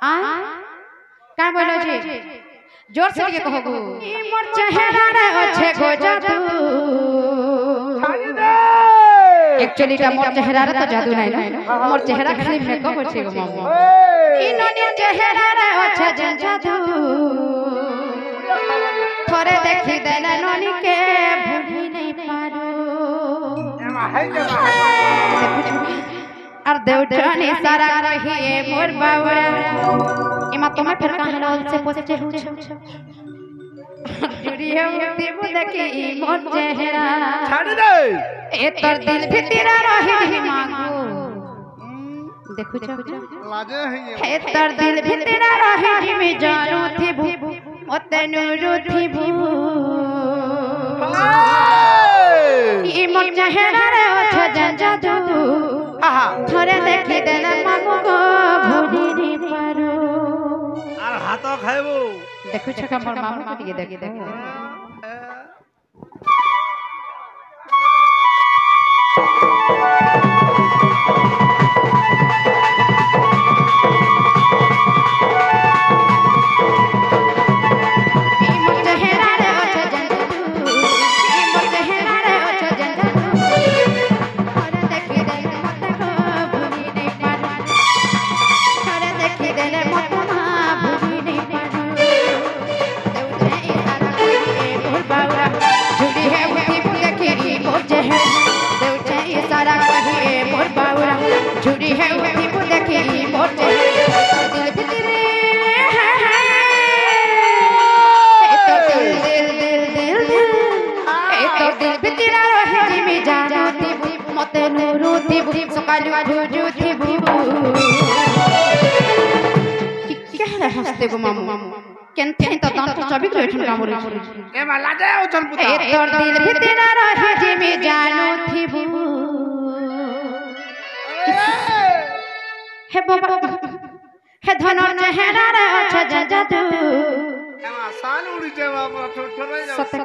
आ का बोलो जी जोर से के कहो ई मोर चेहरा रे अच्छे गो जादू एक्चुअली का मोर चेहरा रे तो जादू नहीं ना मोर चेहरा खाली मेकअप अच्छे गो मामू ई ननी चेहरा रे अच्छे जादू थोड़े देखी देना ननी के भूली नहीं पारो और देवठानी सारा रही मोर बावरा इमा तुम्हें फिर कहां लाल से पूछे हो जुड़ी है देव देखी मोर चेहरा छाड़ दे ए तोर दिल भीतर रही मांगो देखो लाजे है ए तोर दिल भीतर रही में जानो थी भू ओते नुरो थी भू ई मोर चेहरा रे अच्छा जादू थोड़े देखी देना मामू को भूली नहीं पारो আর হাত খাইবো देखो छका मोर मामू को दिए देखी देखो जुड़ी है उठी को देखी मोर चेहरा दिल भीतर तो दिल भीतर रही में जानो थी मते नुरो थी सकालू भुजू थी क्या हंसते गो मामू केनते तो दांत चबिक रहन कामर ए माला जाय ओछन पुता ए तोर दिल भीतर रही में जानो थी हे बाबा हे धनर चेहरा रे अच्छा जादू एमा साल उड़ी जे बाबा ठोठरे जाओ सत्य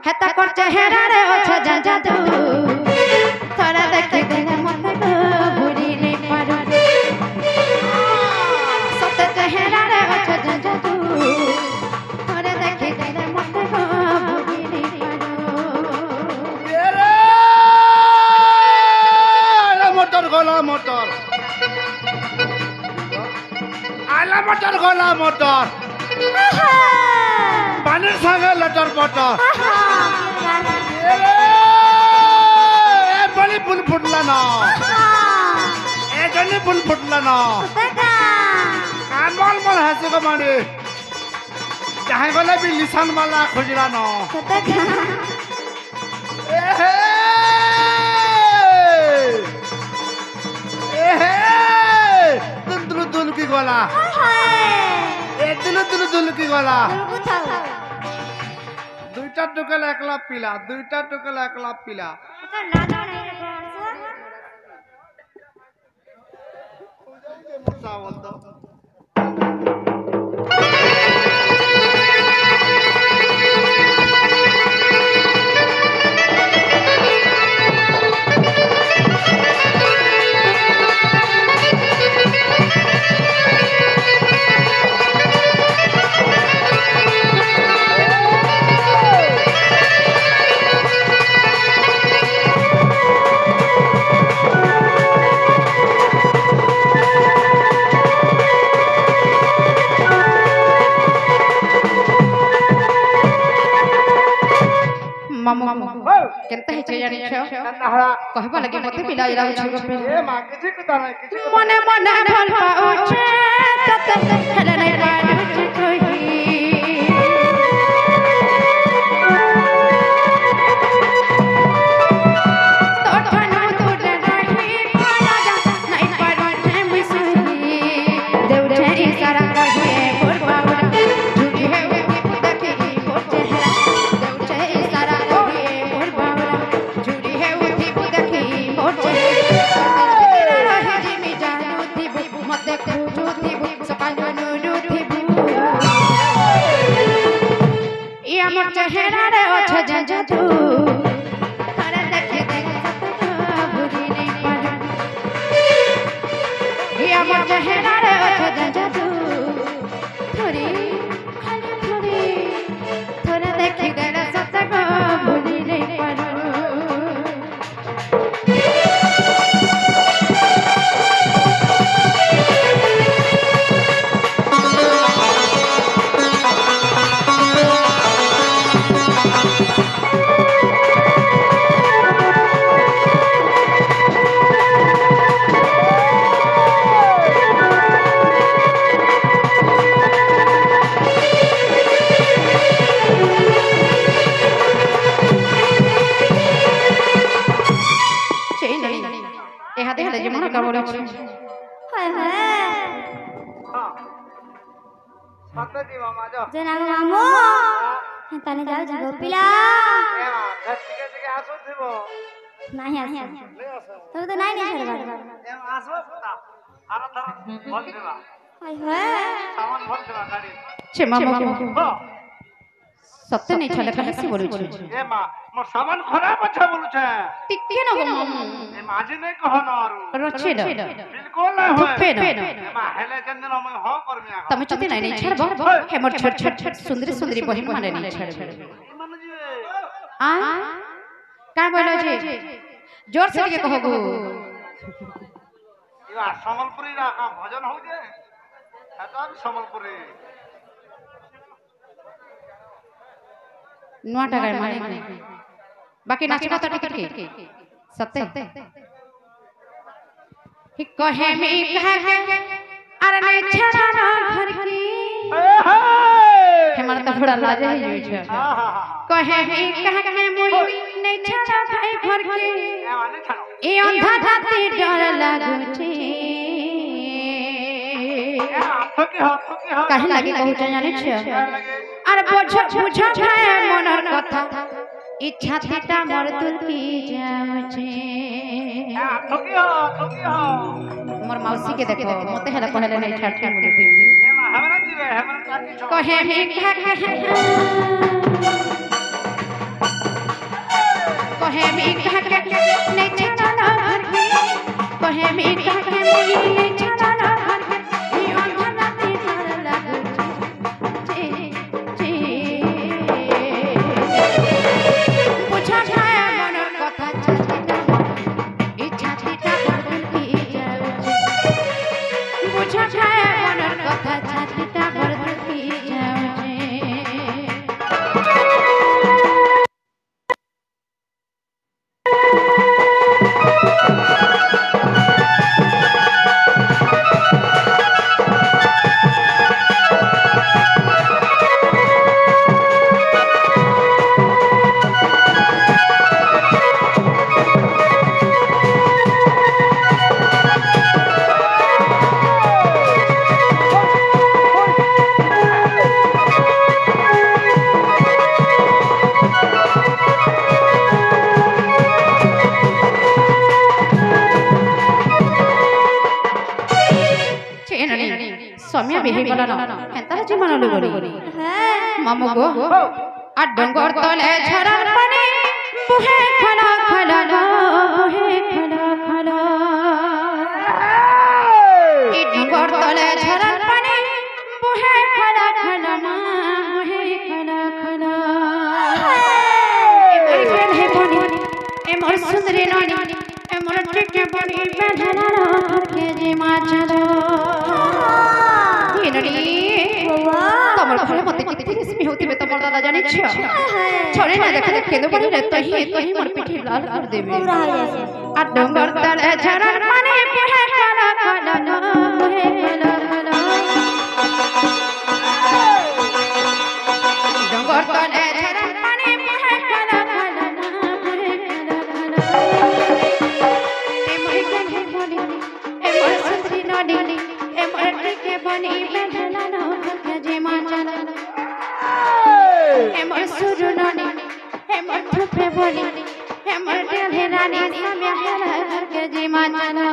हे त कर चेहरा रे अच्छा जादू थोड़ा देखी देना मत को भूली नहीं पारो सत्य चेहरा रे अच्छा जादू थोड़ा देखी देना मत को भूली नहीं पारो रे मोटर गोला मोटर आला मोटर गोला मोटर पानी संगे लटर पटर ए बली फुल फुटला ना ए जनी फुल फुटला ना कान बोल बोल हंसे को मारे जहां गले भी लिसान वाला खोजला ना ए हे दुल की गोला ए दुल की गोला दुईटा टुकल एकला पिला दुईटा टुकल एकला पिला मामू केनते हे जानि छ कहबा लगे मते पिला इरा छ ए मां किछि कता नै किछि मने मने भल पाउ छे तते हेले नै पाउ छ कहि तो ठनु तुडे रही खाना जा नै पाउ छे मिसई देव छे इशारा कहि मोर बाबा झुकी है देखी मोर चेहरा देव छे इशारा कहि मोर बाबा झुकी है उठी देखी मोर चेहरा रही जिमी जानो थी मते खोजो थी सकालो नुरो थी ई हमर चेहरा रे अच्छा जादू थोड़ा देखी देख भूली नहीं पारो ई हमर चेहरा रे अच्छा जादू छै हाय हाय हां सत्य जी मामा जो जना मामू ताने जाऊ जी गोपिला ए धरती के जगह आसो थिबो नाही आसे ले आसो तो नाही नहीं छड़वा ए आसो पुता आरा धर भल देबा हाय हाय सामान भल देबा गाड़ी छे मामा हो सत्य नहीं छले काहे से बोलु छै ए मां मोर सामान खराब अच्छा बोलु छै टिके न गो मामा ए माजी नहीं कह न आरो रछे द बिल्कुल नहीं होय पे न ए मां हेले जंदन हम हो करमी आ तमे चते नहीं छड़बो हेमर छोट छोट सुंदरी सुंदरी बहिन माने नहीं छड़बो मन जी आ का बोलो जे जोर से के कहबो इवा समलपुरी रा का भजन हो जे हता समलपुरी नुआ टाका माने बाकी नाचबा त टिकट के सत्य ही कहे में कह के अरे नहीं छड़ा ना घर की हमारा तो बड़ा लाज है ये छ कहे में कह के मुई नहीं छड़ा भाई घर के ए अंधा जाते डर लागो छे कहे लगे बहुत जाने छ अरे बुझ है मनर कथा इच्छा थीटा मोर तुल की जाम छे मोर मौसी के देखो मते हला कहले नहीं ठाठी मुनी थी हमरा जीवे हमरा काटी छ कहे में कह के नहीं छड़ा ना घर के कहे में कह के नहीं छड़ा ना घर के ई अंधना ती डर लागो छे बुझा है मनर कथा छाती इच्छा थीटा बदल की जाऊ छे बुझा है मनर कथा छातीटा बदल की जाऊ छे समय बेहे गला न हेंता जीवन लगरी मामू गो आ डंगर तले झरन पानी बुहे खला खला लो बुहे खला खला ई डंगर तले झरन पानी बुहे खला खला ना बुहे खला खला ए मोर बेहे बनी ए मोर सुंदरी नानी ए मोर टिके बनी बेधना रो के जे मा चलो तमर घरे मते किते किस्मी होतिबे तमर दादा जानि छ छोरे ना देख देख केदो बनी रे तही मोर पिठी लाल कर देबे आ डंगर तले झरन पानी बुहे खला खला ना बुहे खला खला डंगर तले झरन पानी बुहे खला खला ना बुहे खला खला ए मोर के बोली ए मोर सुंदरी नानी ए मोर के बनी बेधना ना के जे मा चला ए मोर सुरु नानी ए मोर ठुपे बोली ए मोर देहे रानी समय हला घर के जे मा चला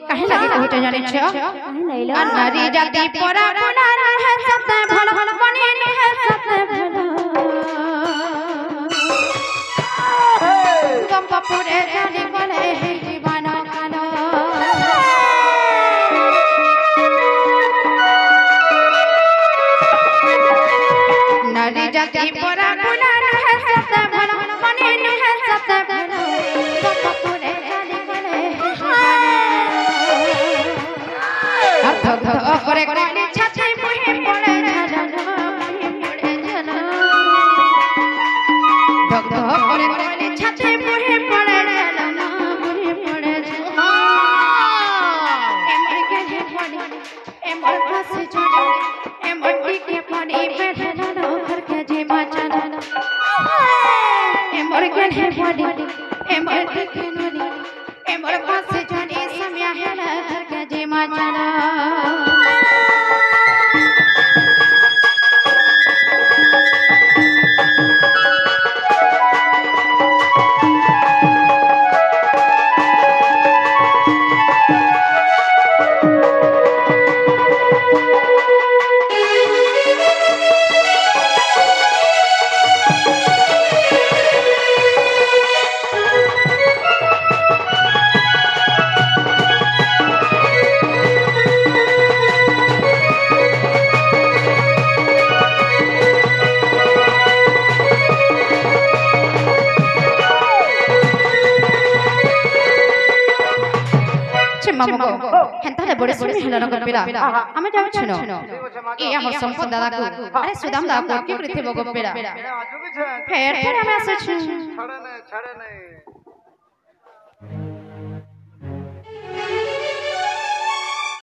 काहे लागे कहत जाने छ नारी जाति परा पुना है सते भल भल बनी है सते भल गम पपुरे जाने बोले है दीवाना काला जाति परा गुना है सत भला मने है सत भला पपुरे जाने करे अर्थ करे कोनी छाछे मुहे पड़े झलना मुहे पड़े झलना धक करे कोनी छाछे मुहे पड़े झलना मुहे पड़े झलना एमर के पड़ी एमर पास छोड़ी एमर के पड़ी बैठना घर के जे बचना एमर के पड़ी एमर के नदी एमर पास छोड़ी समय है घर के जे बचना मामगो हेंताले बड़े सुमी हेलानो गप्पेरा आमे जाउछनो ए हमर संपद दादा को अरे सुदाम दादा को के करथे गप्पेरा फेर आमे आसे छु छड़े नहीं